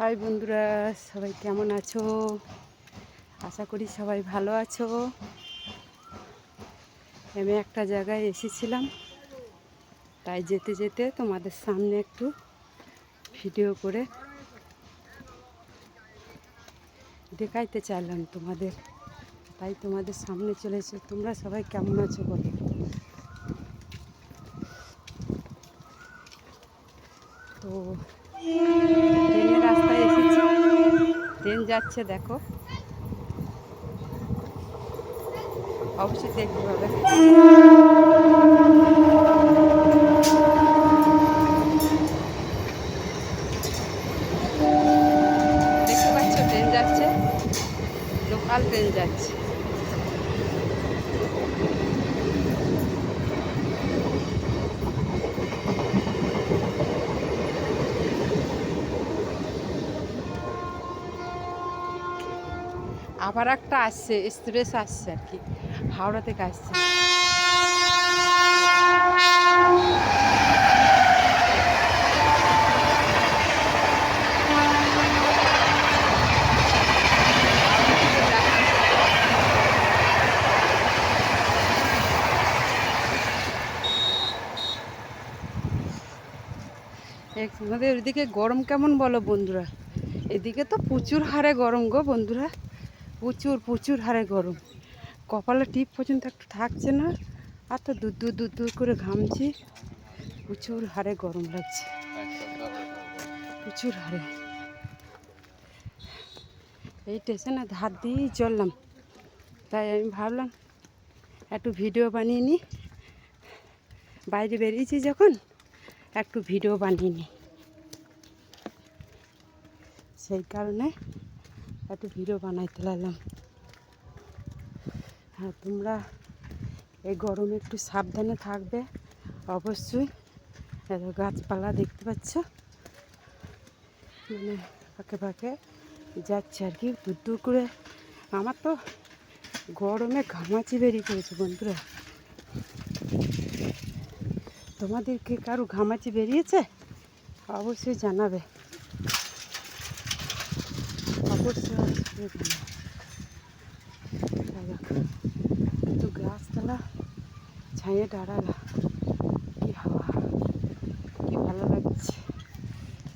High বন্ধুরা, সবাই কেমন আছো? আশা করি সবাই ভালো আছো। আমি একটা জায়গায় এসেছিলাম, তাই যেতে যেতে তোমাদের সামনে একটু ভিডিও করে দেখাইতে চাইলাম তোমাদের, তাই তোমাদের সামনে চলে এসে তোমরা সবাই কেমন আছো বলো। তো ট্রেনের রাস্তায় এসেছি, ট্রেন যাচ্ছে দেখো, অবশ্যই দেখতে পাবে। দেখতে পাচ্ছ ট্রেন যাচ্ছে, লোকাল ট্রেন যাচ্ছে। আবার একটা আসছে, এক্সপ্রেস আসছে আর কি, হাওড়া থেকে আসছে। আমাদের ওইদিকে গরম কেমন বলো বন্ধুরা? এদিকে তো প্রচুর হারে গরম গো বন্ধুরা, প্রচুর প্রচুর হারে গরম। কপালে টিপ পর্যন্ত একটু থাকছে না, আর তো দূর দূর দূর দূর করে ঘামছি। প্রচুর হারে গরম লাগছে, প্রচুর হারে। এই স্টেশনে ধার দিয়েই চললাম, তাই আমি ভাবলাম একটু ভিডিও বানিয়ে নিই। বাইরে বেরিয়েছি যখন, একটু ভিডিও বানিয়ে নিই, সেই কারণে একটু ভিডিও বানাইতে লাগলাম। হ্যাঁ, তোমরা এই গরমে একটু সাবধানে থাকবে অবশ্যই। গাছপালা দেখতে পাচ্ছ, মানে ফাঁকে ফাঁকে যাচ্ছে আর কি, দূর দূর করে। আমার তো গরমে ঘামাচি বেরিয়ে পড়েছে বন্ধুরা। তোমাদেরকে কারো ঘামাচি বেরিয়েছে? অবশ্যই জানাবে, অবশ্যই অবশ্যই জানাবে। একটু গাছতলা ছাইয়ে দাঁড়ালা, কি হাওয়া, কি ভালো লাগছে।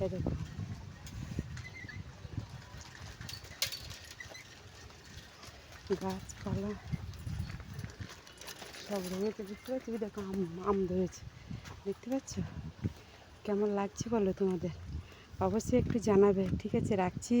এই দেখো, গাছপালা সব রয়েছে, দেখতে পাচ্ছি। দেখো আম ধরেছে, দেখতে পাচ্ছ? কেমন লাগছে বলো তোমাদের? অবশ্যই একটু জানাবে। ঠিক আছে, রাখছি।